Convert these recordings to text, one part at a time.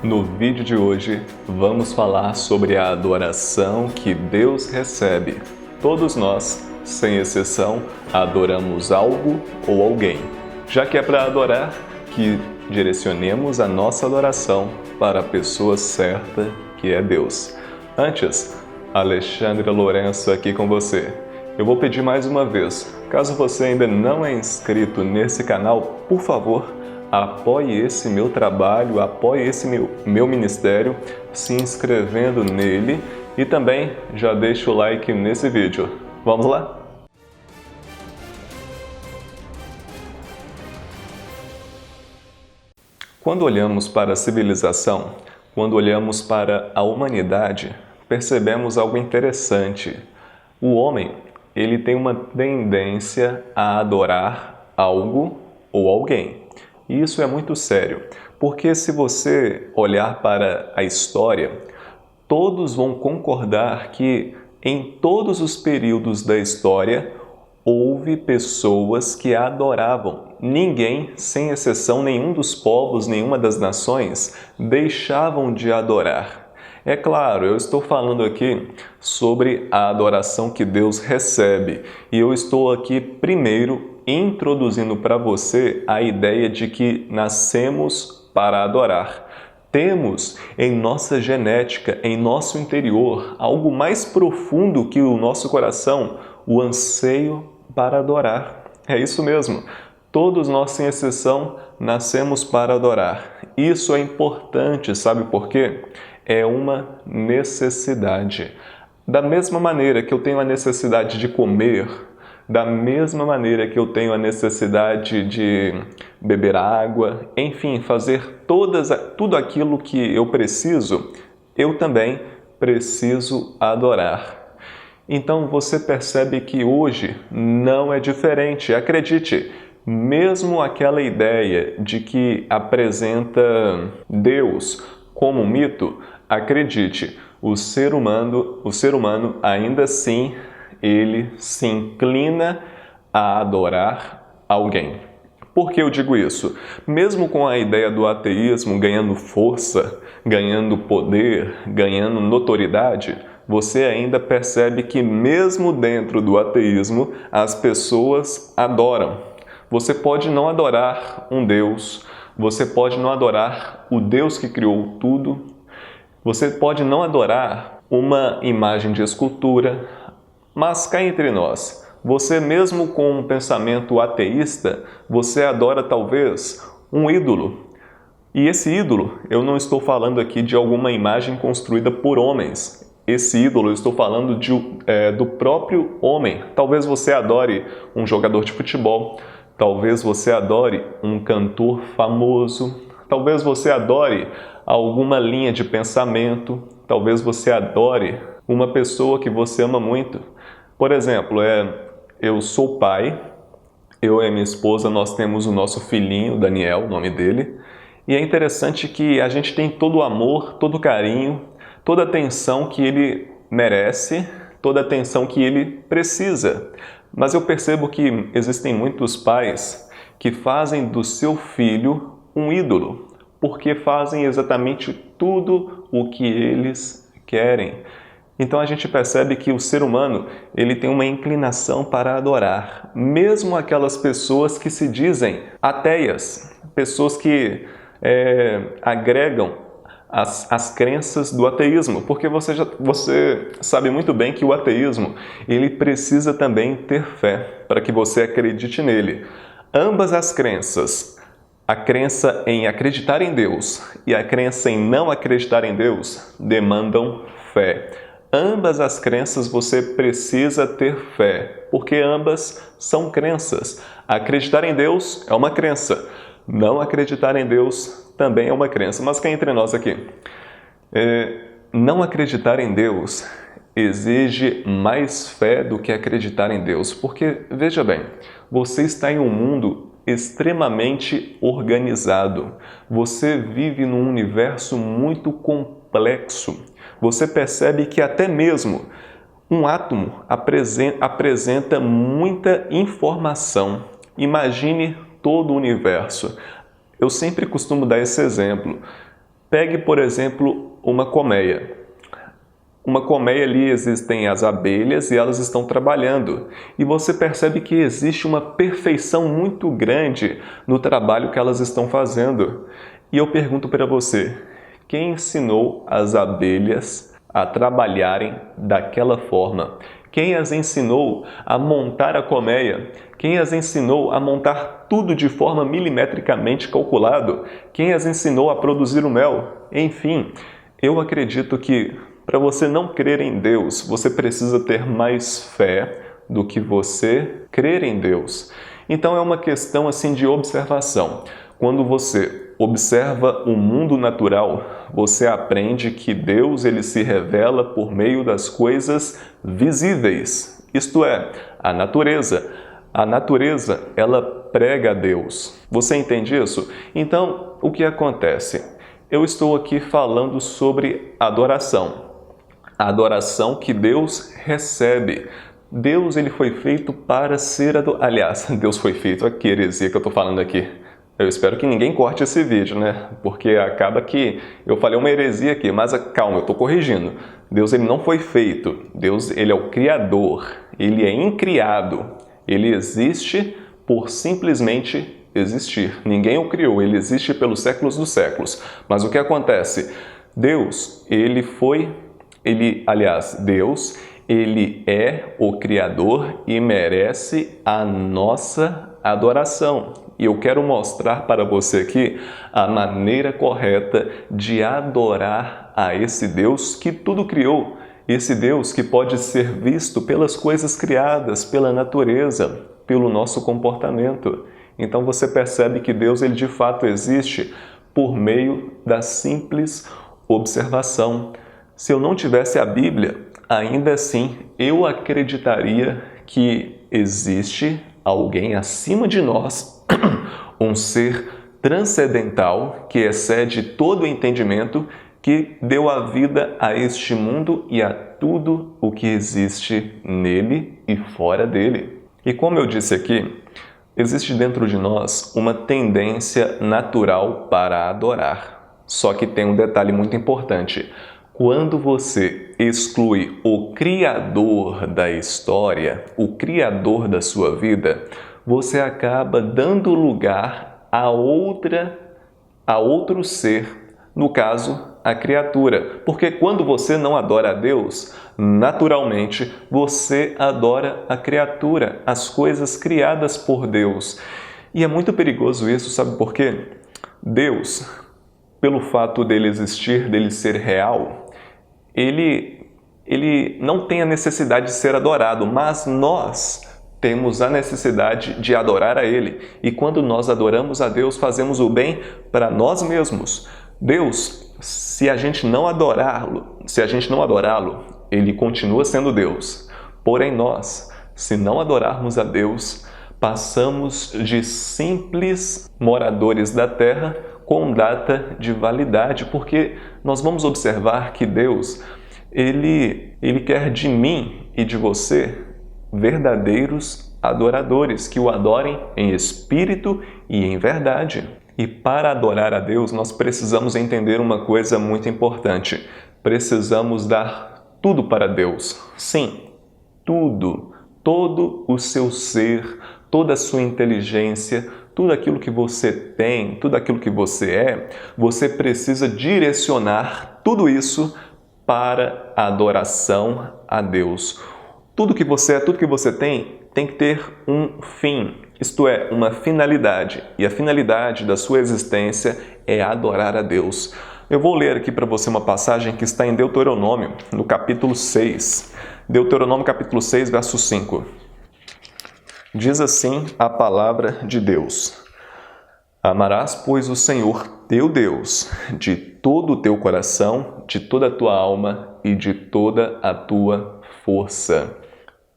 No vídeo de hoje, vamos falar sobre a adoração que Deus recebe. Todos nós, sem exceção, adoramos algo ou alguém. Já que é para adorar, que direcionemos a nossa adoração para a pessoa certa, que é Deus. Antes, Alexandre Lourenço aqui com você. Eu vou pedir mais uma vez, caso você ainda não é inscrito nesse canal, por favor, apoie esse meu trabalho, apoie esse meu ministério, se inscrevendo nele e também já deixa o like nesse vídeo. Vamos lá? Quando olhamos para a civilização, quando olhamos para a humanidade, percebemos algo interessante. O homem, ele tem uma tendência a adorar algo ou alguém. E isso é muito sério, porque se você olhar para a história, todos vão concordar que em todos os períodos da história houve pessoas que a adoravam. Ninguém, sem exceção, nenhum dos povos, nenhuma das nações, deixavam de adorar. É claro, eu estou falando aqui sobre a adoração que Deus recebe e eu estou aqui primeiro introduzindo para você a ideia de que nascemos para adorar. Temos em nossa genética, em nosso interior, algo mais profundo que o nosso coração, o anseio para adorar. É isso mesmo. Todos nós, sem exceção, nascemos para adorar. Isso é importante, sabe por quê? É uma necessidade. Da mesma maneira que eu tenho a necessidade de comer, da mesma maneira que eu tenho a necessidade de beber água, enfim, fazer tudo aquilo que eu preciso, eu também preciso adorar. Então você percebe que hoje não é diferente. Acredite, mesmo aquela ideia de que apresenta Deus como um mito, acredite, o ser humano ainda assim, ele se inclina a adorar alguém. Por que eu digo isso? Mesmo com a ideia do ateísmo ganhando força, ganhando poder, ganhando notoriedade, você ainda percebe que mesmo dentro do ateísmo, as pessoas adoram. Você pode não adorar um Deus, você pode não adorar o Deus que criou tudo, você pode não adorar uma imagem de escultura, mas cá entre nós, você mesmo com um pensamento ateísta, você adora talvez um ídolo. E esse ídolo, eu não estou falando aqui de alguma imagem construída por homens. Esse ídolo, eu estou falando do próprio homem. Talvez você adore um jogador de futebol, talvez você adore um cantor famoso, talvez você adore alguma linha de pensamento, talvez você adore uma pessoa que você ama muito. Por exemplo, eu sou pai, eu e minha esposa, nós temos o nosso filhinho, Daniel, o nome dele, e é interessante que a gente tem todo o amor, todo o carinho, toda a atenção que ele merece, toda a atenção que ele precisa. Mas eu percebo que existem muitos pais que fazem do seu filho um ídolo, porque fazem exatamente tudo o que eles querem. Então a gente percebe que o ser humano, ele tem uma inclinação para adorar, mesmo aquelas pessoas que se dizem ateias, pessoas que agregam as crenças do ateísmo, porque você sabe muito bem que o ateísmo, ele precisa também ter fé para que você acredite nele. Ambas as crenças, a crença em acreditar em Deus e a crença em não acreditar em Deus, demandam fé. Ambas as crenças você precisa ter fé, porque ambas são crenças. Acreditar em Deus é uma crença, não acreditar em Deus também é uma crença. Mas cá entre nós aqui, não acreditar em Deus exige mais fé do que acreditar em Deus, porque, veja bem, você está em um mundo extremamente organizado, você vive num universo muito complexo. Você percebe que até mesmo um átomo apresenta muita informação. Imagine todo o universo. Eu sempre costumo dar esse exemplo. Pegue, por exemplo, uma colmeia. Uma colmeia ali existem as abelhas e elas estão trabalhando. E você percebe que existe uma perfeição muito grande no trabalho que elas estão fazendo. E eu pergunto para você, quem ensinou as abelhas a trabalharem daquela forma? Quem as ensinou a montar a colmeia? Quem as ensinou a montar tudo de forma milimetricamente calculado? Quem as ensinou a produzir o mel? Enfim, eu acredito que para você não crer em Deus, você precisa ter mais fé do que você crer em Deus. Então é uma questão assim de observação. Quando você observa o mundo natural, você aprende que Deus ele se revela por meio das coisas visíveis, isto é, a natureza. A natureza, ela prega a Deus. Você entende isso? Então, o que acontece? Eu estou aqui falando sobre adoração. A adoração que Deus recebe. Deus ele foi feito para ser adorado. Aliás, Deus foi feito, que heresia que eu estou falando aqui. Eu espero que ninguém corte esse vídeo, né? Porque acaba que eu falei uma heresia aqui, mas calma, eu estou corrigindo. Deus ele não foi feito. Deus ele é o Criador. Ele é incriado. Ele existe por simplesmente existir. Ninguém o criou, ele existe pelos séculos dos séculos. Mas o que acontece? Deus Deus, ele é o Criador e merece a nossa adoração. E eu quero mostrar para você aqui a maneira correta de adorar a esse Deus que tudo criou. Esse Deus que pode ser visto pelas coisas criadas, pela natureza, pelo nosso comportamento. Então você percebe que Deus ele de fato existe por meio da simples observação. Se eu não tivesse a Bíblia, ainda assim eu acreditaria que existe alguém acima de nós, um ser transcendental que excede todo o entendimento, que deu a vida a este mundo e a tudo o que existe nele e fora dele. E como eu disse aqui, existe dentro de nós uma tendência natural para adorar. Só que tem um detalhe muito importante. Quando você exclui o Criador da história, o Criador da sua vida, você acaba dando lugar a outro ser, no caso, a criatura. Porque quando você não adora a Deus, naturalmente você adora a criatura, as coisas criadas por Deus. E é muito perigoso isso, sabe por quê? Deus, pelo fato dele existir, dele ser real, ele não tem a necessidade de ser adorado, mas nós temos a necessidade de adorar a Ele. E quando nós adoramos a Deus, fazemos o bem para nós mesmos. Deus, se a gente não adorá-lo, Ele continua sendo Deus. Porém nós, se não adorarmos a Deus, passamos de simples moradores da terra com data de validade, porque nós vamos observar que Deus, Ele quer de mim e de você verdadeiros adoradores, que o adorem em espírito e em verdade. E para adorar a Deus, nós precisamos entender uma coisa muito importante. Precisamos dar tudo para Deus. Sim, tudo, todo o seu ser, toda a sua inteligência, tudo aquilo que você tem, tudo aquilo que você é, você precisa direcionar tudo isso para a adoração a Deus. Tudo que você é, tudo que você tem que ter um fim, isto é, uma finalidade. E a finalidade da sua existência é adorar a Deus. Eu vou ler aqui para você uma passagem que está em Deuteronômio, no capítulo 6. Deuteronômio capítulo 6, verso 5. Diz assim a palavra de Deus: Amarás, pois, o Senhor teu Deus de todo o teu coração, de toda a tua alma e de toda a tua força.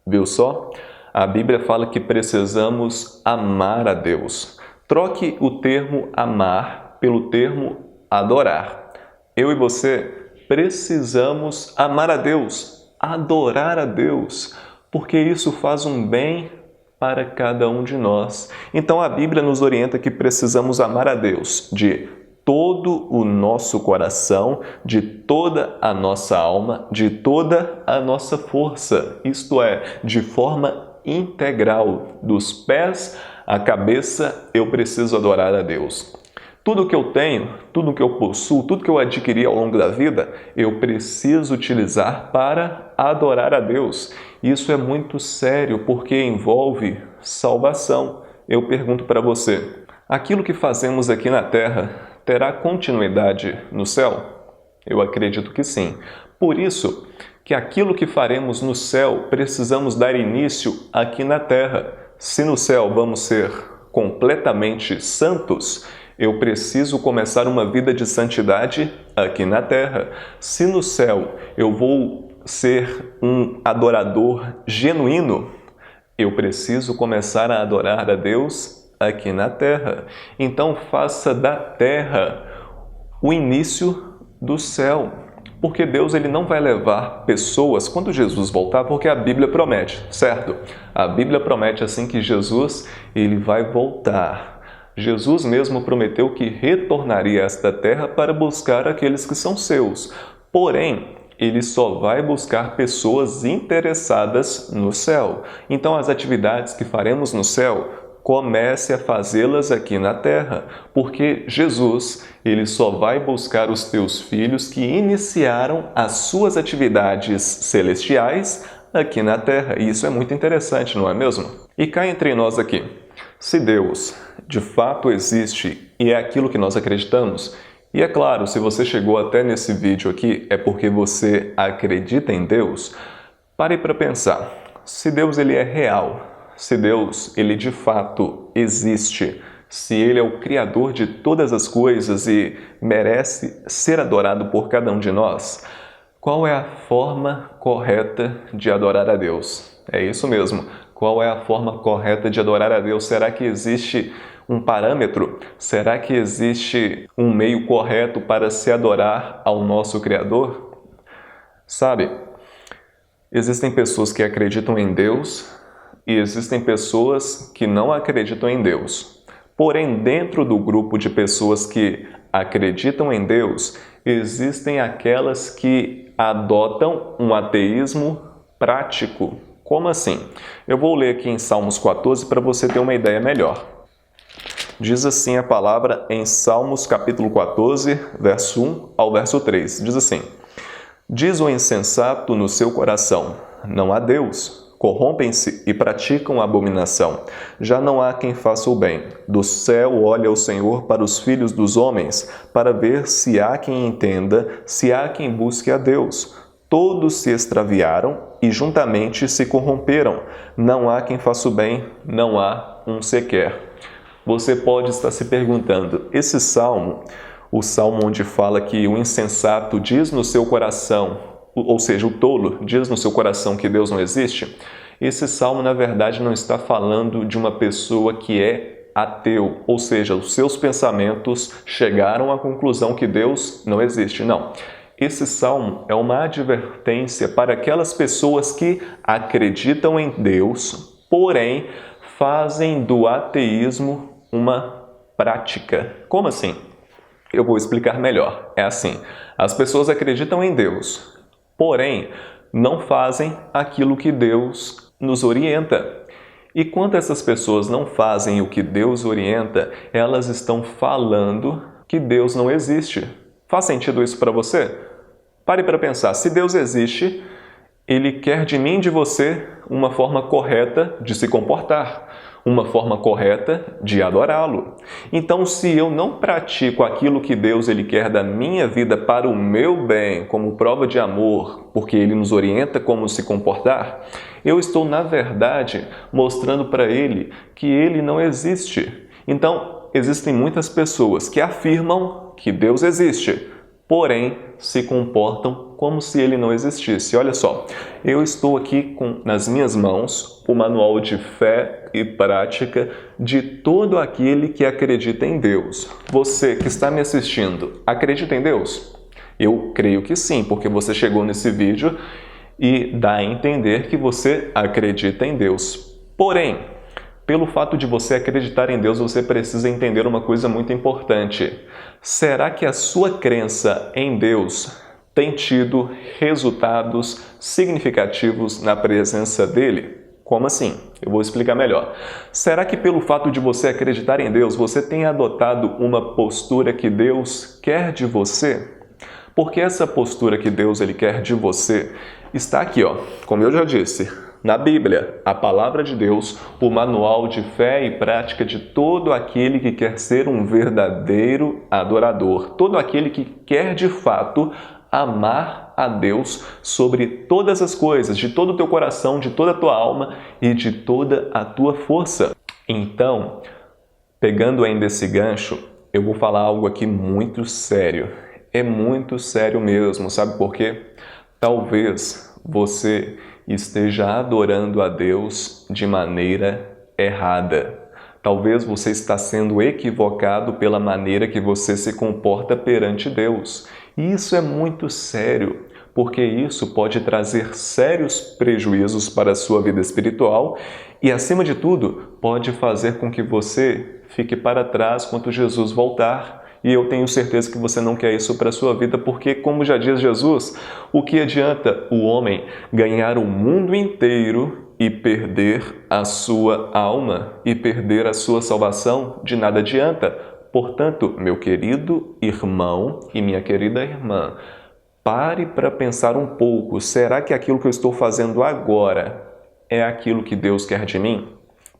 Viu só? A Bíblia fala que precisamos amar a Deus. Troque o termo amar pelo termo adorar. Eu e você precisamos amar a Deus, adorar a Deus, porque isso faz um bem para cada um de nós. Então a Bíblia nos orienta que precisamos amar a Deus de todo o nosso coração, de toda a nossa alma, de toda a nossa força, isto é, de forma integral, dos pés à cabeça, eu preciso adorar a Deus. Tudo que eu tenho, tudo que eu possuo, tudo que eu adquiri ao longo da vida, eu preciso utilizar para adorar a Deus. Isso é muito sério porque envolve salvação. Eu pergunto para você, aquilo que fazemos aqui na Terra terá continuidade no céu? Eu acredito que sim. Por isso que aquilo que faremos no céu precisamos dar início aqui na Terra. Se no céu vamos ser completamente santos, eu preciso começar uma vida de santidade aqui na Terra. Se no céu eu vou ser um adorador genuíno, eu preciso começar a adorar a Deus aqui na Terra. Então faça da Terra o início do céu. Porque Deus ele não vai levar pessoas quando Jesus voltar, porque a Bíblia promete, certo? A Bíblia promete assim que Jesus ele vai voltar. Jesus mesmo prometeu que retornaria a esta terra para buscar aqueles que são seus. Porém, ele só vai buscar pessoas interessadas no céu. Então, as atividades que faremos no céu, comece a fazê-las aqui na terra, porque Jesus, ele só vai buscar os teus filhos que iniciaram as suas atividades celestiais aqui na terra. E isso é muito interessante, não é mesmo? E cá entre nós aqui, se Deus de fato existe e é aquilo que nós acreditamos, e é claro, se você chegou até nesse vídeo aqui, é porque você acredita em Deus, pare para pensar, se Deus ele é real, se Deus ele de fato existe, se Ele é o Criador de todas as coisas e merece ser adorado por cada um de nós, qual é a forma correta de adorar a Deus? É isso mesmo. Qual é a forma correta de adorar a Deus? Será que existe um parâmetro? Será que existe um meio correto para se adorar ao nosso Criador? Sabe, existem pessoas que acreditam em Deus e existem pessoas que não acreditam em Deus. Porém, dentro do grupo de pessoas que acreditam em Deus, existem aquelas que adotam um ateísmo prático. Como assim? Eu vou ler aqui em Salmos 14 para você ter uma ideia melhor. Diz assim a palavra em Salmos capítulo 14, verso 1 ao verso 3. Diz assim: Diz o insensato no seu coração, não há Deus. Corrompem-se e praticam abominação. Já não há quem faça o bem. Do céu olha o Senhor para os filhos dos homens, para ver se há quem entenda, se há quem busque a Deus. Todos se extraviaram e juntamente se corromperam. Não há quem faça o bem, não há um sequer. Você pode estar se perguntando, esse salmo, o salmo onde fala que o insensato diz no seu coração, ou seja, o tolo diz no seu coração que Deus não existe, esse salmo na verdade não está falando de uma pessoa que é ateu, ou seja, os seus pensamentos chegaram à conclusão que Deus não existe. Não. Esse salmo é uma advertência para aquelas pessoas que acreditam em Deus, porém fazem do ateísmo uma prática. Como assim? Eu vou explicar melhor. É assim, as pessoas acreditam em Deus, porém não fazem aquilo que Deus nos orienta. E quando essas pessoas não fazem o que Deus orienta, elas estão falando que Deus não existe. Faz sentido isso para você? Pare para pensar, se Deus existe, Ele quer de mim e de você uma forma correta de se comportar, uma forma correta de adorá-lo. Então, se eu não pratico aquilo que Deus ele quer da minha vida para o meu bem, como prova de amor, porque Ele nos orienta como se comportar, eu estou, na verdade, mostrando para Ele que Ele não existe. Então, existem muitas pessoas que afirmam que Deus existe, porém se comportam como se Ele não existisse. Olha só, eu estou aqui nas minhas mãos o manual de fé e prática de todo aquele que acredita em Deus. Você que está me assistindo, acredita em Deus? Eu creio que sim, porque você chegou nesse vídeo e dá a entender que você acredita em Deus. Porém, Pelo fato de você acreditar em Deus, você precisa entender uma coisa muito importante. Será que a sua crença em Deus tem tido resultados significativos na presença dele? Como assim? Eu vou explicar melhor. Será que pelo fato de você acreditar em Deus, você tem adotado uma postura que Deus quer de você? Porque essa postura que Deus ele quer de você está aqui, como eu já disse, na Bíblia, a palavra de Deus, o manual de fé e prática de todo aquele que quer ser um verdadeiro adorador, todo aquele que quer de fato amar a Deus sobre todas as coisas, de todo o teu coração, de toda a tua alma e de toda a tua força. Então, pegando ainda esse gancho, eu vou falar algo aqui muito sério. É muito sério mesmo, sabe por quê? Talvez você esteja adorando a Deus de maneira errada. Talvez você está sendo equivocado pela maneira que você se comporta perante Deus. E isso é muito sério, porque isso pode trazer sérios prejuízos para a sua vida espiritual e, acima de tudo, pode fazer com que você fique para trás quando Jesus voltar. E eu tenho certeza que você não quer isso para a sua vida, porque, como já diz Jesus, o que adianta o homem ganhar o mundo inteiro e perder a sua alma e perder a sua salvação? De nada adianta. Portanto, meu querido irmão e minha querida irmã, pare para pensar um pouco. Será que aquilo que eu estou fazendo agora é aquilo que Deus quer de mim?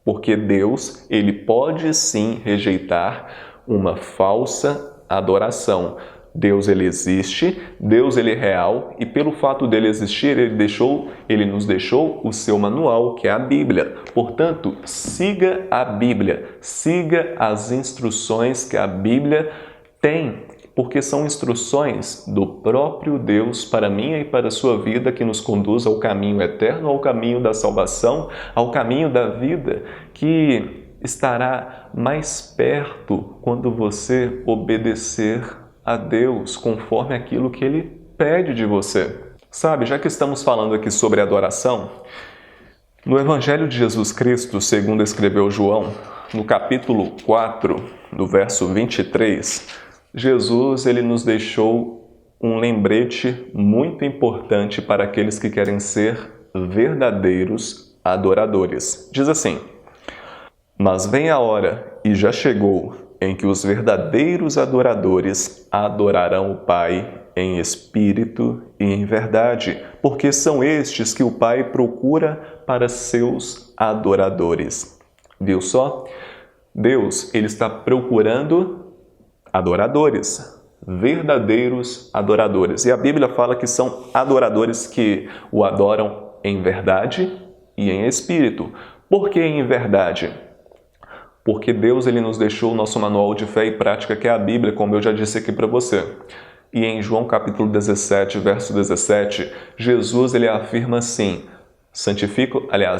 Porque Deus, ele pode sim rejeitar uma falsa adoração. Deus, ele existe, Deus, ele é real, e pelo fato dele existir, ele nos deixou o seu manual, que é a Bíblia. Portanto, siga a Bíblia, siga as instruções que a Bíblia tem, porque são instruções do próprio Deus para a minha e para a sua vida, que nos conduz ao caminho eterno, ao caminho da salvação, ao caminho da vida, que estará mais perto quando você obedecer a Deus conforme aquilo que Ele pede de você. Sabe, já que estamos falando aqui sobre adoração, no Evangelho de Jesus Cristo, segundo escreveu João, no capítulo 4, no verso 23, Jesus ele nos deixou um lembrete muito importante para aqueles que querem ser verdadeiros adoradores. Diz assim: mas vem a hora, e já chegou, em que os verdadeiros adoradores adorarão o Pai em espírito e em verdade, porque são estes que o Pai procura para seus adoradores. Viu só? Deus, ele está procurando adoradores, verdadeiros adoradores. E a Bíblia fala que são adoradores que o adoram em verdade e em espírito. Por que em verdade? Porque Deus ele nos deixou o nosso manual de fé e prática, que é a Bíblia, como eu já disse aqui para você. E em João capítulo 17, verso 17, Jesus ele afirma assim: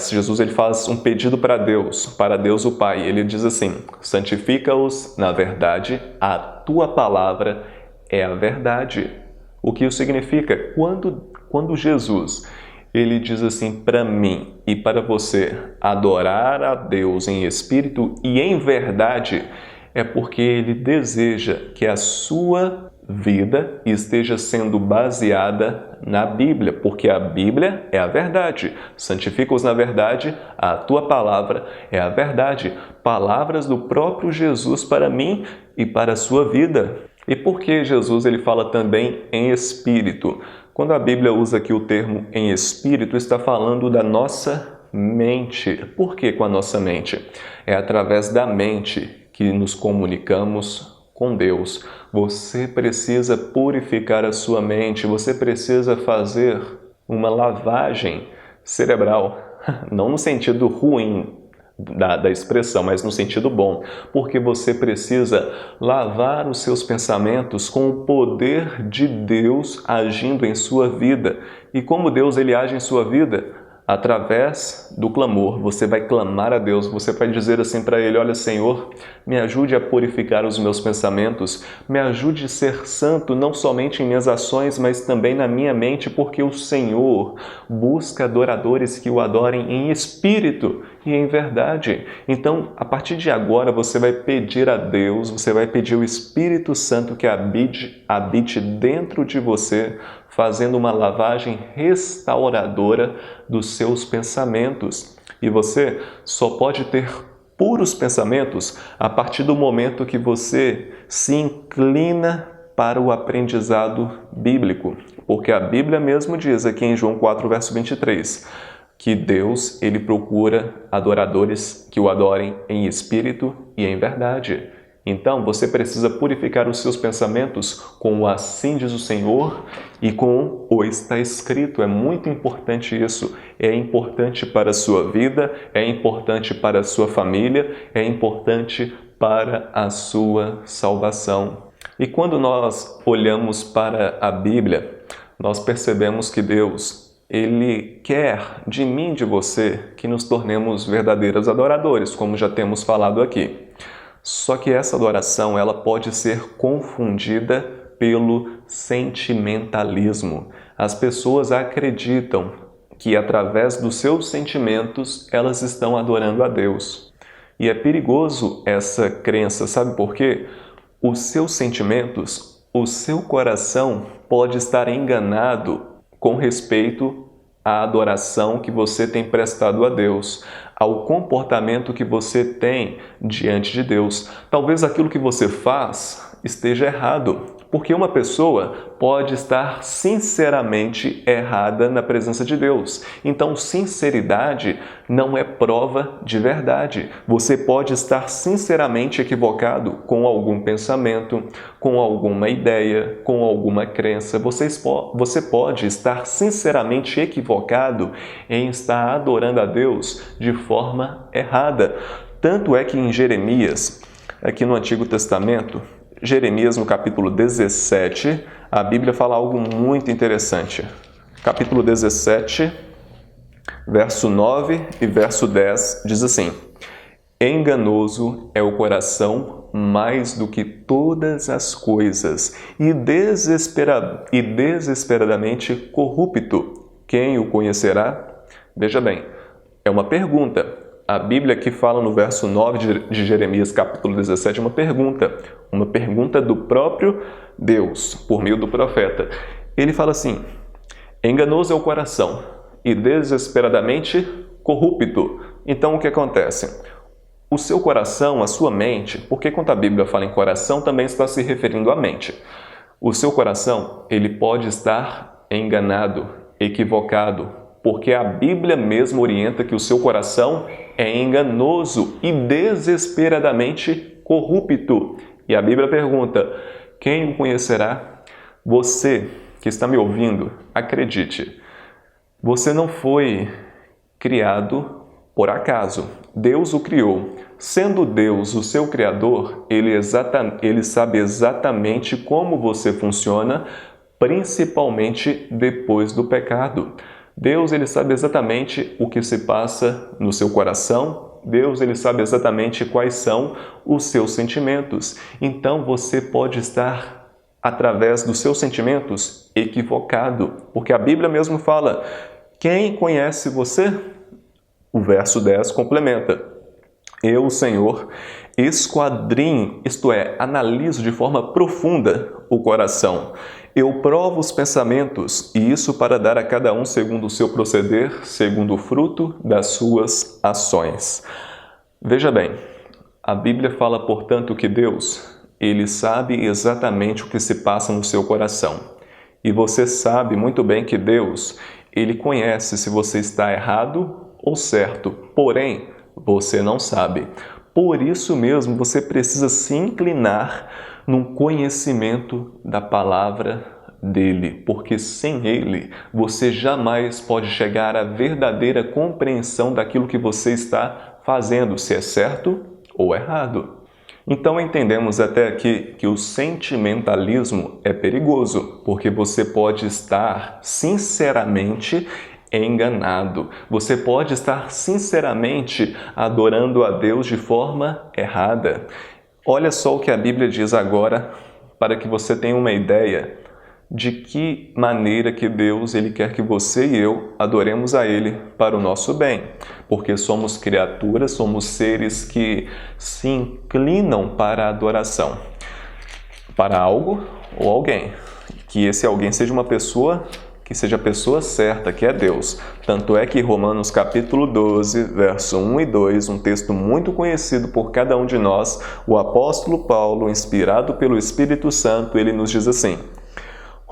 Jesus ele faz um pedido para Deus o Pai. Ele diz assim: santifica-os na verdade, a tua palavra é a verdade. O que isso significa? Quando Jesus ele diz assim para mim e para você adorar a Deus em espírito e em verdade, é porque ele deseja que a sua vida esteja sendo baseada na Bíblia, porque a Bíblia é a verdade. Santifica-os na verdade, a tua palavra é a verdade. Palavras do próprio Jesus para mim e para a sua vida. E por que Jesus ele fala também em espírito? Quando a Bíblia usa aqui o termo em espírito, está falando da nossa mente. Por que com a nossa mente? É através da mente que nos comunicamos com Deus. Você precisa purificar a sua mente, você precisa fazer uma lavagem cerebral, não no sentido ruim da expressão, mas no sentido bom, porque você precisa lavar os seus pensamentos com o poder de Deus agindo em sua vida. E como Deus ele age em sua vida? Através do clamor, você vai clamar a Deus, você vai dizer assim para Ele: olha, Senhor, me ajude a purificar os meus pensamentos, me ajude a ser santo não somente em minhas ações, mas também na minha mente, porque o Senhor busca adoradores que o adorem em espírito e em verdade. Então, a partir de agora, você vai pedir a Deus, você vai pedir o Espírito Santo que habite dentro de você, fazendo uma lavagem restauradora dos seus pensamentos. E você só pode ter puros pensamentos a partir do momento que você se inclina para o aprendizado bíblico. Porque a Bíblia mesmo diz aqui em João 4, verso 23, que Deus, Ele procura adoradores que o adorem em espírito e em verdade. Então, você precisa purificar os seus pensamentos com o assim diz o Senhor e com o está escrito. É muito importante isso. É importante para a sua vida, é importante para a sua família, é importante para a sua salvação. E quando nós olhamos para a Bíblia, nós percebemos que Deus, Ele quer de mim e de você que nos tornemos verdadeiros adoradores, como já temos falado aqui. Só que essa adoração ela pode ser confundida pelo sentimentalismo. As pessoas acreditam que através dos seus sentimentos elas estão adorando a Deus. E é perigoso essa crença, sabe por quê? Os seus sentimentos, o seu coração pode estar enganado com respeito à adoração que você tem prestado a Deus, ao comportamento que você tem diante de Deus. Talvez aquilo que você faz esteja errado, porque uma pessoa pode estar sinceramente errada na presença de Deus. Então, sinceridade não é prova de verdade. Você pode estar sinceramente equivocado com algum pensamento, com alguma ideia, com alguma crença. Você pode estar sinceramente equivocado em estar adorando a Deus de forma errada. Tanto é que em Jeremias, aqui no Antigo Testamento, Jeremias, no capítulo 17, a Bíblia fala algo muito interessante. Capítulo 17, verso 9 e verso 10 diz assim: enganoso é o coração mais do que todas as coisas e desesperadamente corrupto. Quem o conhecerá? Veja bem, é uma pergunta. A Bíblia que fala no verso 9 de Jeremias, capítulo 17, é uma pergunta do próprio Deus, por meio do profeta. Ele fala assim: enganoso é o coração e desesperadamente corrupto. Então, o que acontece? O seu coração, a sua mente, porque quando a Bíblia fala em coração, também está se referindo à mente. O seu coração, ele pode estar enganado, equivocado, porque a Bíblia mesmo orienta que o seu coração é enganoso e desesperadamente corrupto. E a Bíblia pergunta: quem o conhecerá? Você que está me ouvindo, acredite, você não foi criado por acaso. Deus o criou. Sendo Deus o seu Criador, Ele sabe exatamente como você funciona, principalmente depois do pecado. Deus, Ele sabe exatamente o que se passa no seu coração. Deus, Ele sabe exatamente quais são os seus sentimentos. Então, você pode estar, através dos seus sentimentos, equivocado. Porque a Bíblia mesmo fala: quem conhece você? O verso 10 complementa: eu, o Senhor, esquadrinho, isto é, analiso de forma profunda o coração. Eu provo os pensamentos, e isso para dar a cada um segundo o seu proceder, segundo o fruto das suas ações. Veja bem, a Bíblia fala, portanto, que Deus, Ele sabe exatamente o que se passa no seu coração. E você sabe muito bem que Deus, Ele conhece se você está errado ou certo, porém, você não sabe. Por isso mesmo, você precisa se inclinar no conhecimento da palavra dele, porque sem ele, você jamais pode chegar à verdadeira compreensão daquilo que você está fazendo, se é certo ou errado. Então entendemos até aqui que o sentimentalismo é perigoso, porque você pode estar sinceramente enganado. Você pode estar sinceramente adorando a Deus de forma errada. Olha só o que a Bíblia diz agora, para que você tenha uma ideia de que maneira que Deus ele quer que você e eu adoremos a Ele para o nosso bem. Porque somos criaturas, somos seres que se inclinam para a adoração, para algo ou alguém. Que esse alguém seja uma pessoa, que seja a pessoa certa, que é Deus. Tanto é que Romanos capítulo 12, verso 1 e 2, um texto muito conhecido por cada um de nós, o apóstolo Paulo, inspirado pelo Espírito Santo, ele nos diz assim: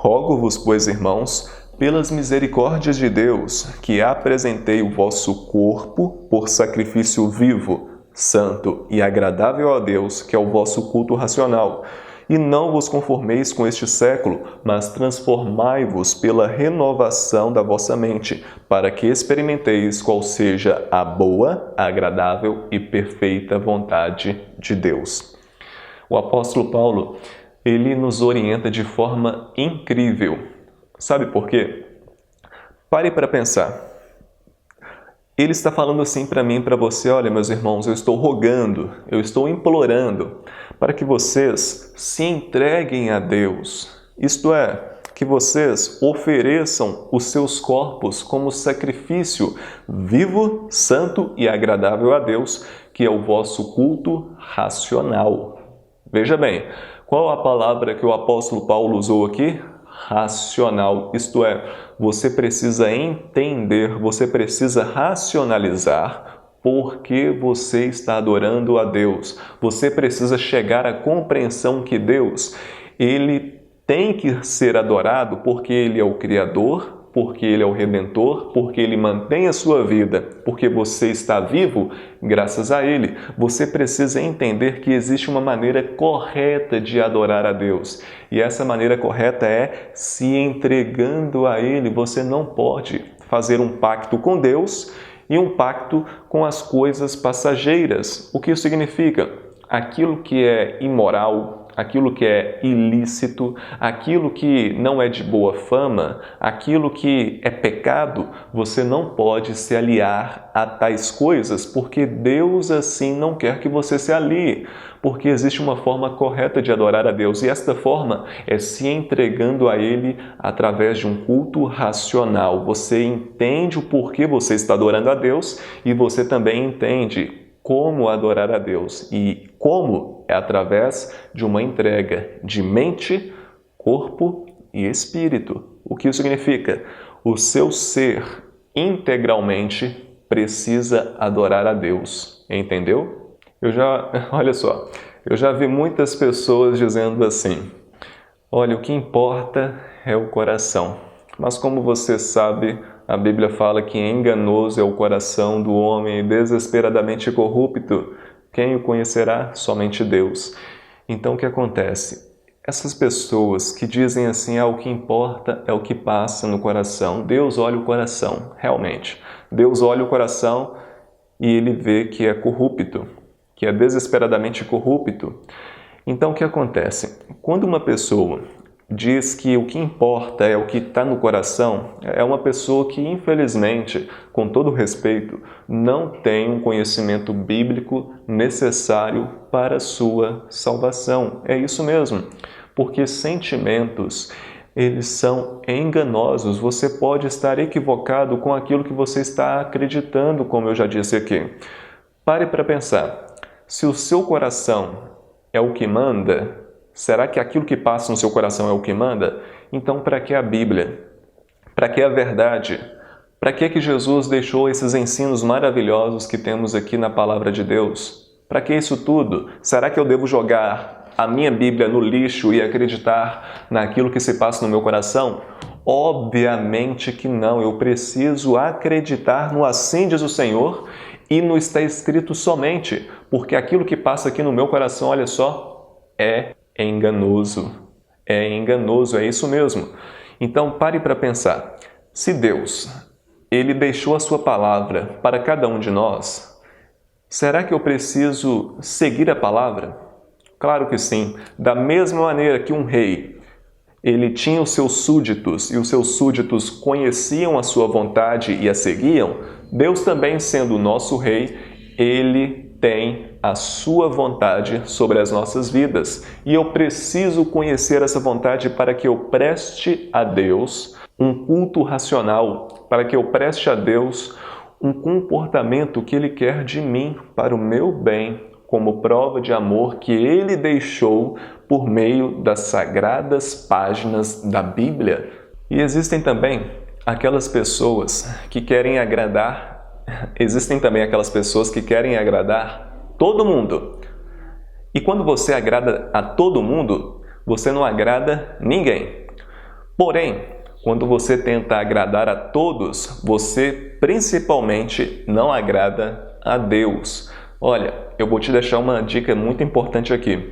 Rogo-vos, pois, irmãos, pelas misericórdias de Deus, que apresentei o vosso corpo por sacrifício vivo, santo e agradável a Deus, que é o vosso culto racional. E não vos conformeis com este século, mas transformai-vos pela renovação da vossa mente, para que experimenteis qual seja a boa, agradável e perfeita vontade de Deus. O apóstolo Paulo, ele nos orienta de forma incrível. Sabe por quê? Pare para pensar. Ele está falando assim para mim e para você: olha, meus irmãos, eu estou rogando, eu estou implorando para que vocês se entreguem a Deus. Isto é, que vocês ofereçam os seus corpos como sacrifício vivo, santo e agradável a Deus, que é o vosso culto racional. Veja bem, qual a palavra que o apóstolo Paulo usou aqui? Racional, isto é, você precisa entender, você precisa racionalizar por que você está adorando a Deus. Você precisa chegar à compreensão que Deus, Ele tem que ser adorado porque Ele é o Criador, porque Ele é o Redentor, porque Ele mantém a sua vida, porque você está vivo graças a Ele. Você precisa entender que existe uma maneira correta de adorar a Deus. E essa maneira correta é se entregando a Ele. Você não pode fazer um pacto com Deus e um pacto com as coisas passageiras. O que isso significa? Aquilo que é imoral, aquilo que é ilícito, aquilo que não é de boa fama, aquilo que é pecado, você não pode se aliar a tais coisas, porque Deus assim não quer que você se alie, porque existe uma forma correta de adorar a Deus, e esta forma é se entregando a Ele através de um culto racional. Você entende o porquê você está adorando a Deus e você também entende como adorar a Deus. E como? É através de uma entrega de mente, corpo e espírito. O que isso significa? O seu ser integralmente precisa adorar a Deus. Entendeu? Olha só, eu já vi muitas pessoas dizendo assim: olha, o que importa é o coração. Mas como você sabe, a Bíblia fala que enganoso é o coração do homem, desesperadamente corrupto. Quem o conhecerá? Somente Deus. Então o que acontece? Essas pessoas que dizem assim: o que importa é o que passa no coração. Deus olha o coração, realmente. Deus olha o coração e Ele vê que é corrupto, que é desesperadamente corrupto. Então o que acontece? Quando uma pessoa diz que o que importa é o que está no coração, é uma pessoa que, infelizmente, com todo respeito, não tem um conhecimento bíblico necessário para a sua salvação. É isso mesmo, porque sentimentos, eles são enganosos. Você pode estar equivocado com aquilo que você está acreditando, como eu já disse aqui. Pare para pensar. Se o seu coração é o que manda, será que aquilo que passa no seu coração é o que manda? Então, para que a Bíblia? Para que a verdade? Para que Jesus deixou esses ensinos maravilhosos que temos aqui na Palavra de Deus? Para que isso tudo? Será que eu devo jogar a minha Bíblia no lixo e acreditar naquilo que se passa no meu coração? Obviamente que não. Eu preciso acreditar no assim diz o Senhor e no está escrito somente, porque aquilo que passa aqui no meu coração, olha só, é enganoso. É enganoso, é isso mesmo. Então pare para pensar. Se Deus, Ele deixou a sua palavra para cada um de nós, será que eu preciso seguir a palavra? Claro que sim. Da mesma maneira que um rei, ele tinha os seus súditos e os seus súditos conheciam a sua vontade e a seguiam, Deus também, sendo o nosso Rei, Ele tem a sua vontade sobre as nossas vidas. E eu preciso conhecer essa vontade para que eu preste a Deus um culto racional, para que eu preste a Deus um comportamento que Ele quer de mim para o meu bem, como prova de amor que Ele deixou por meio das sagradas páginas da Bíblia. E existem também aquelas pessoas que querem agradar todo mundo. E quando você agrada a todo mundo, você não agrada ninguém. Porém, quando você tenta agradar a todos, você principalmente não agrada a Deus. Olha, eu vou te deixar uma dica muito importante aqui.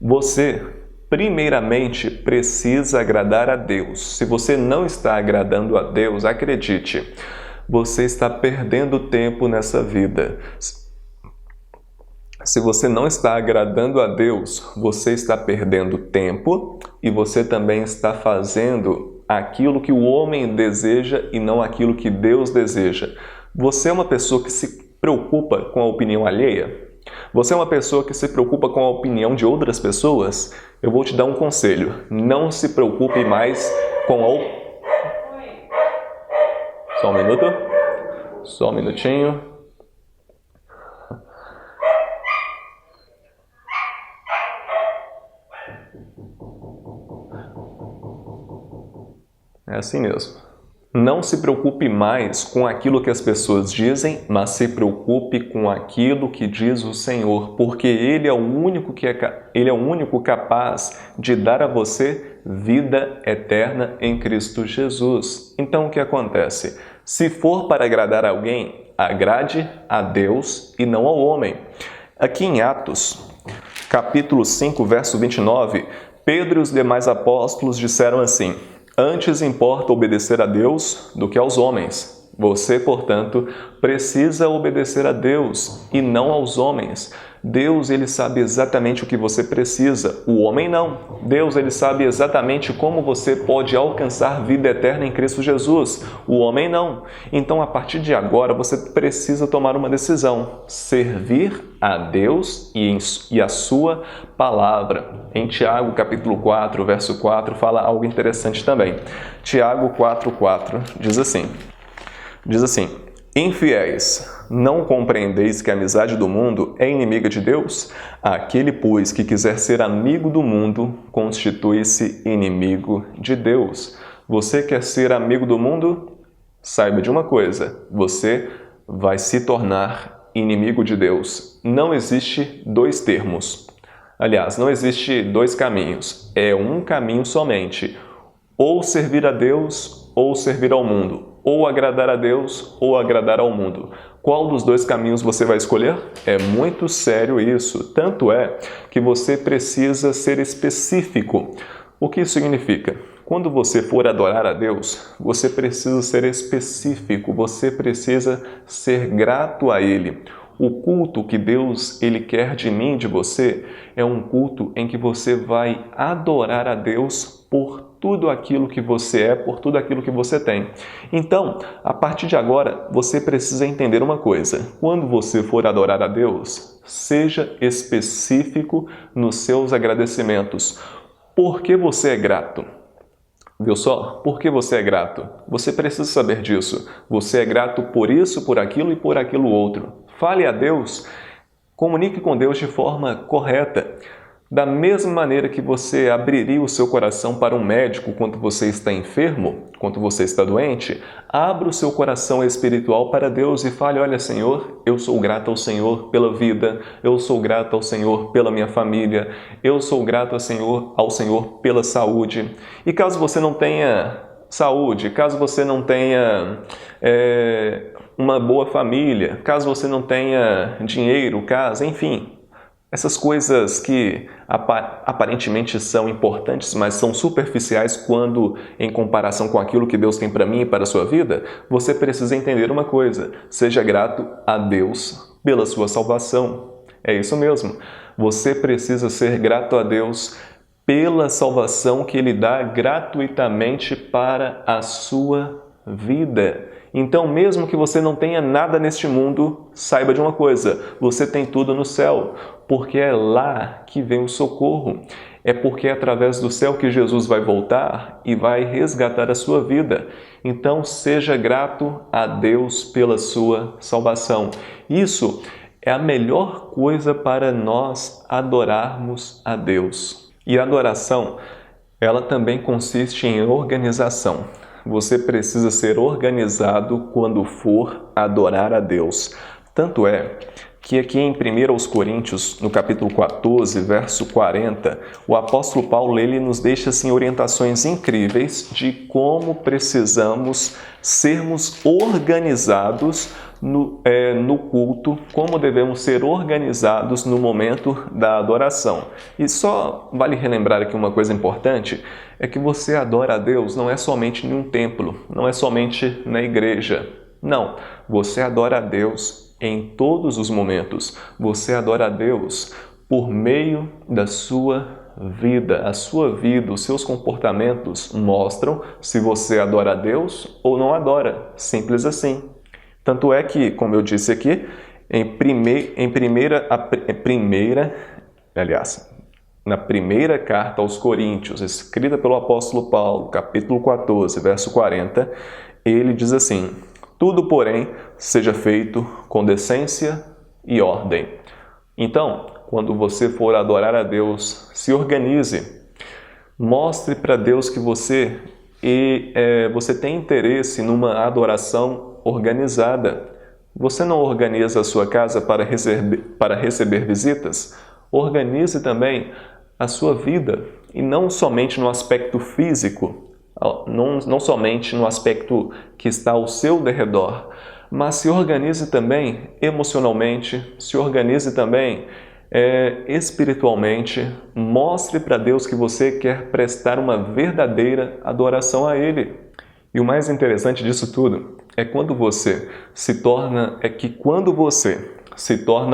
Você, primeiramente, precisa agradar a Deus. Se você não está agradando a Deus, acredite, você está perdendo tempo nessa vida. Se você não está agradando a Deus, você está perdendo tempo e você também está fazendo aquilo que o homem deseja e não aquilo que Deus deseja. Você é uma pessoa que se preocupa com a opinião alheia? Você é uma pessoa que se preocupa com a opinião de outras pessoas? Eu vou te dar um conselho. Não se preocupe mais com a... Só um minuto. Só um minutinho. É assim mesmo. Não se preocupe mais com aquilo que as pessoas dizem, mas se preocupe com aquilo que diz o Senhor, porque Ele é o único Ele é o único capaz de dar a você vida eterna em Cristo Jesus. Então o que acontece? Se for para agradar alguém, agrade a Deus e não ao homem. Aqui em Atos, capítulo 5, verso 29, Pedro e os demais apóstolos disseram assim: antes importa obedecer a Deus do que aos homens. Você, portanto, precisa obedecer a Deus e não aos homens. Deus, Ele sabe exatamente o que você precisa. O homem não. Deus, Ele sabe exatamente como você pode alcançar vida eterna em Cristo Jesus. O homem não. Então, a partir de agora, você precisa tomar uma decisão. Servir a Deus e a sua palavra. Em Tiago, capítulo 4, verso 4, fala algo interessante também. Tiago 4:4 diz assim: infiéis, não compreendeis que a amizade do mundo é inimiga de Deus? Aquele, pois, que quiser ser amigo do mundo, constitui-se inimigo de Deus. Você quer ser amigo do mundo? Saiba de uma coisa, você vai se tornar inimigo de Deus. Não existe dois termos. Aliás, não existe dois caminhos. É um caminho somente. Ou servir a Deus ou servir ao mundo. Ou agradar a Deus ou agradar ao mundo. Qual dos dois caminhos você vai escolher? É muito sério isso. Tanto é que você precisa ser específico. O que isso significa? Quando você for adorar a Deus, você precisa ser específico, você precisa ser grato a Ele. O culto que Deus Ele quer de mim, de você, é um culto em que você vai adorar a Deus por tudo aquilo que você é, por tudo aquilo que você tem. Então, a partir de agora, você precisa entender uma coisa. Quando você for adorar a Deus, seja específico nos seus agradecimentos. Por que você é grato? Viu só? Por que você é grato? Você precisa saber disso. Você é grato por isso, por aquilo e por aquilo outro. Fale a Deus, comunique com Deus de forma correta. Da mesma maneira que você abriria o seu coração para um médico quando você está enfermo, quando você está doente, abra o seu coração espiritual para Deus e fale: olha, Senhor, eu sou grato ao Senhor pela vida, eu sou grato ao Senhor pela minha família, eu sou grato ao Senhor pela saúde. E caso você não tenha saúde, caso você não tenha uma boa família, caso você não tenha dinheiro, casa, enfim, essas coisas que aparentemente são importantes, mas são superficiais quando em comparação com aquilo que Deus tem para mim e para a sua vida, você precisa entender uma coisa: seja grato a Deus pela sua salvação. É isso mesmo. Você precisa ser grato a Deus pela salvação que Ele dá gratuitamente para a sua vida. Então, mesmo que você não tenha nada neste mundo, saiba de uma coisa: você tem tudo no céu, porque é lá que vem o socorro. É porque é através do céu que Jesus vai voltar e vai resgatar a sua vida. Então, seja grato a Deus pela sua salvação. Isso é a melhor coisa para nós adorarmos a Deus. E a adoração, ela também consiste em organização. Você precisa ser organizado quando for adorar a Deus. Tanto é que aqui em 1 Coríntios, no capítulo 14, verso 40, o apóstolo Paulo ele nos deixa assim, orientações incríveis de como precisamos sermos organizados no culto, como devemos ser organizados no momento da adoração. E só vale relembrar aqui uma coisa importante, é que você adora a Deus não é somente em um templo, não é somente na igreja. Não, você adora a Deus em todos os momentos. Você adora a Deus por meio da sua vida. A sua vida, os seus comportamentos mostram se você adora a Deus ou não adora. Simples assim. Tanto é que, como eu disse aqui, na primeira carta aos Coríntios, escrita pelo apóstolo Paulo, capítulo 14, verso 40, ele diz assim: tudo, porém, seja feito com decência e ordem. Então, quando você for adorar a Deus, se organize. Mostre para Deus que você tem interesse numa adoração organizada. Você não organiza a sua casa para receber visitas? Organize também a sua vida, e não somente no aspecto físico, não somente no aspecto que está ao seu derredor, mas se organize também emocionalmente, se organize também espiritualmente. Mostre para Deus que você quer prestar uma verdadeira adoração a Ele. E o mais interessante disso tudo é quando você se torna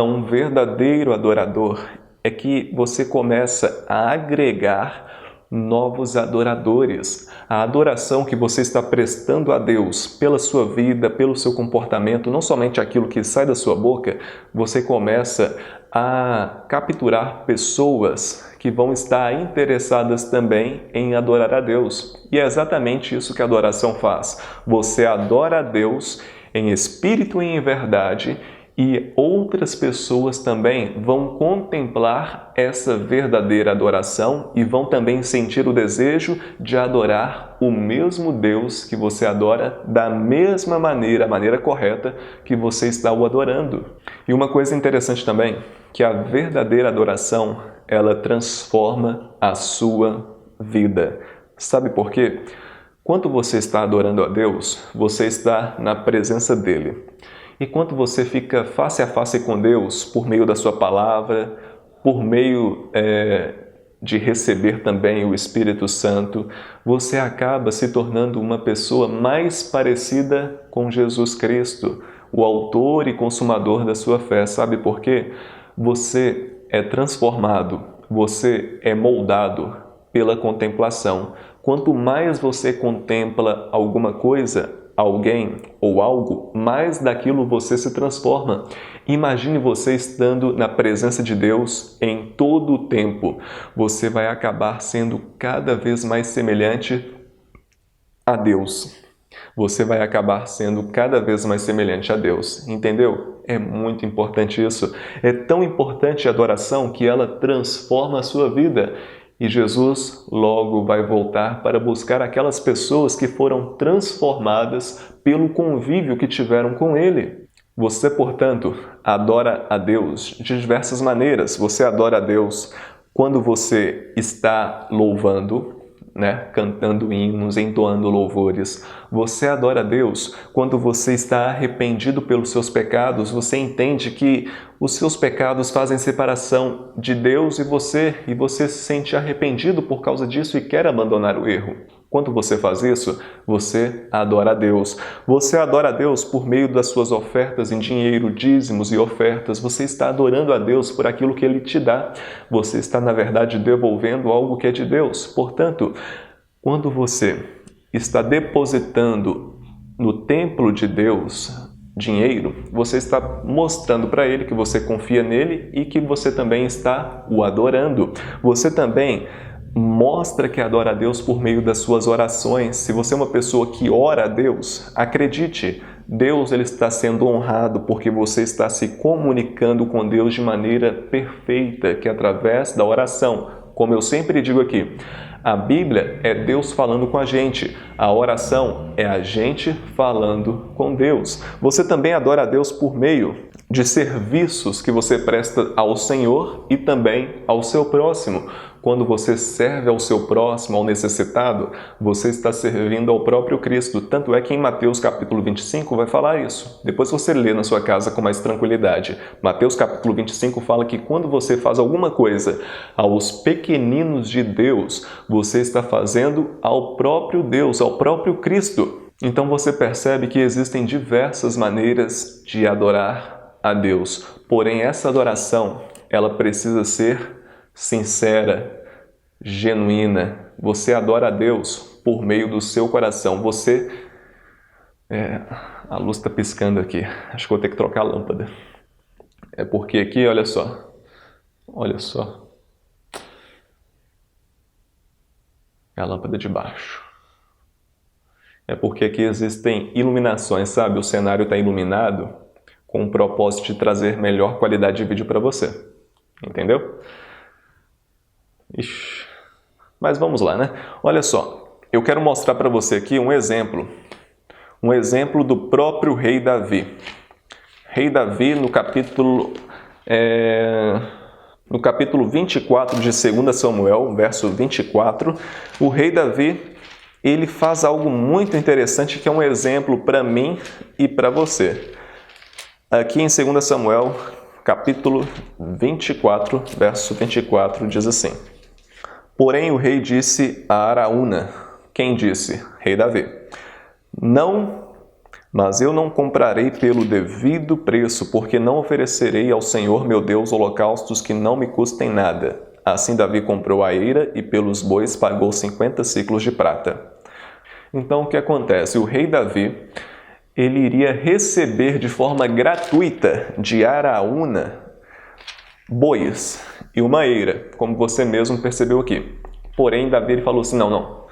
um verdadeiro adorador, é que você começa a agregar novos adoradores. A adoração que você está prestando a Deus pela sua vida, pelo seu comportamento, não somente aquilo que sai da sua boca, você começa a capturar pessoas que vão estar interessadas também em adorar a Deus. E é exatamente isso que a adoração faz. Você adora a Deus em espírito e em verdade, e outras pessoas também vão contemplar essa verdadeira adoração e vão também sentir o desejo de adorar o mesmo Deus que você adora da mesma maneira, a maneira correta que você está o adorando. E uma coisa interessante também, que a verdadeira adoração, ela transforma a sua vida. Sabe por quê? Quando você está adorando a Deus, você está na presença dEle. E quando você fica face a face com Deus, por meio da sua palavra, por meio de receber também o Espírito Santo, você acaba se tornando uma pessoa mais parecida com Jesus Cristo, o autor e consumador da sua fé. Sabe por quê? Você é transformado, você é moldado pela contemplação. Quanto mais você contempla alguma coisa, alguém ou algo, mais daquilo você se transforma. Imagine você estando na presença de Deus em todo o tempo. Você vai acabar sendo cada vez mais semelhante a Deus. Você vai acabar sendo cada vez mais semelhante a Deus. Entendeu? É muito importante isso. É tão importante a adoração que ela transforma a sua vida. E Jesus logo vai voltar para buscar aquelas pessoas que foram transformadas pelo convívio que tiveram com Ele. Você, portanto, adora a Deus de diversas maneiras. Você adora a Deus quando você está louvando, cantando hinos, entoando louvores. Você adora a Deus quando você está arrependido pelos seus pecados. Você entende que os seus pecados fazem separação de Deus e você se sente arrependido por causa disso e quer abandonar o erro. Quando você faz isso, você adora a Deus. Você adora a Deus por meio das suas ofertas em dinheiro, dízimos e ofertas. Você está adorando a Deus por aquilo que Ele te dá. Você está, na verdade, devolvendo algo que é de Deus. Portanto, quando você está depositando no templo de Deus dinheiro, você está mostrando para Ele que você confia nele e que você também está o adorando. Você também mostra que adora a Deus por meio das suas orações. Se você é uma pessoa que ora a Deus, acredite, Deus ele está sendo honrado porque você está se comunicando com Deus de maneira perfeita, que é através da oração. Como eu sempre digo aqui, a Bíblia é Deus falando com a gente. A oração é a gente falando com Deus. Você também adora a Deus por meio de serviços que você presta ao Senhor e também ao seu próximo. Quando você serve ao seu próximo, ao necessitado, você está servindo ao próprio Cristo. Tanto é que em Mateus capítulo 25 vai falar isso. Depois você lê na sua casa com mais tranquilidade. Mateus capítulo 25 fala que quando você faz alguma coisa aos pequeninos de Deus, você está fazendo ao próprio Deus, ao próprio Cristo. Então você percebe que existem diversas maneiras de adorar a Deus. Porém, essa adoração, ela precisa ser sincera, genuína. Você adora a Deus por meio do seu coração. A luz está piscando aqui. Acho que vou ter que trocar a lâmpada. É porque aqui, olha só. Olha só. É a lâmpada de baixo. É porque aqui existem iluminações, sabe? O cenário está iluminado com o propósito de trazer melhor qualidade de vídeo para você. Entendeu? Ixi. Mas vamos lá, né? Olha só, eu quero mostrar para você aqui um exemplo do próprio rei Davi. Rei Davi, no capítulo 24 de 2 Samuel, verso 24, o rei Davi, ele faz algo muito interessante que é um exemplo para mim e para você. Aqui em 2 Samuel, capítulo 24, verso 24, diz assim: Porém o rei disse a Araúna, quem disse? Rei Davi, não, mas eu não comprarei pelo devido preço, porque não oferecerei ao Senhor meu Deus holocaustos que não me custem nada. Assim Davi comprou a eira e pelos bois pagou 50 siclos de prata. Então o que acontece? O rei Davi, ele iria receber de forma gratuita de Araúna bois e uma eira, como você mesmo percebeu aqui. Porém, Davi ele falou assim, não,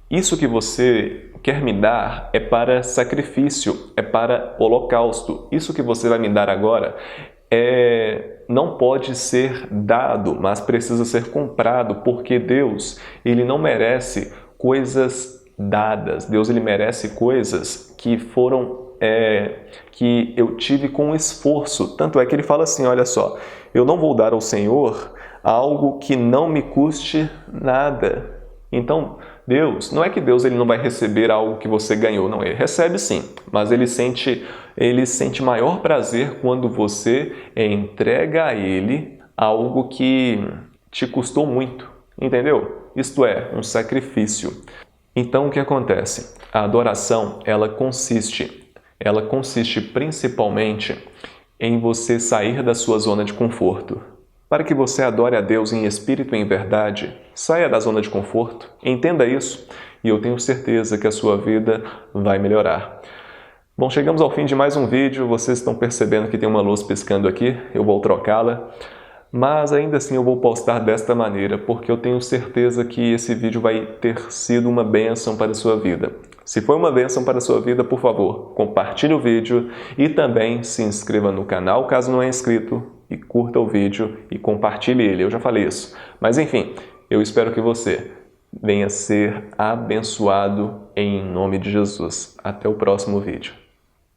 isso que você quer me dar é para sacrifício, é para holocausto. Isso que você vai me dar agora não pode ser dado, mas precisa ser comprado, porque Deus ele não merece coisas dadas. Deus ele merece coisas que foram que eu tive com esforço. Tanto é que ele fala assim, olha só, eu não vou dar ao Senhor algo que não me custe nada. Então, Deus, não é que Deus ele não vai receber algo que você ganhou, não, ele recebe sim, mas ele sente maior prazer quando você entrega a ele algo que te custou muito, entendeu? Isto é, um sacrifício. Então, o que acontece? A adoração, ela consiste principalmente em você sair da sua zona de conforto. Para que você adore a Deus em espírito e em verdade, saia da zona de conforto, entenda isso, e eu tenho certeza que a sua vida vai melhorar. Bom, chegamos ao fim de mais um vídeo, vocês estão percebendo que tem uma luz piscando aqui, eu vou trocá-la, mas ainda assim eu vou postar desta maneira, porque eu tenho certeza que esse vídeo vai ter sido uma bênção para a sua vida. Se foi uma bênção para a sua vida, por favor, compartilhe o vídeo e também se inscreva no canal caso não é inscrito e curta o vídeo e compartilhe ele. Eu já falei isso. Mas enfim, eu espero que você venha ser abençoado em nome de Jesus. Até o próximo vídeo.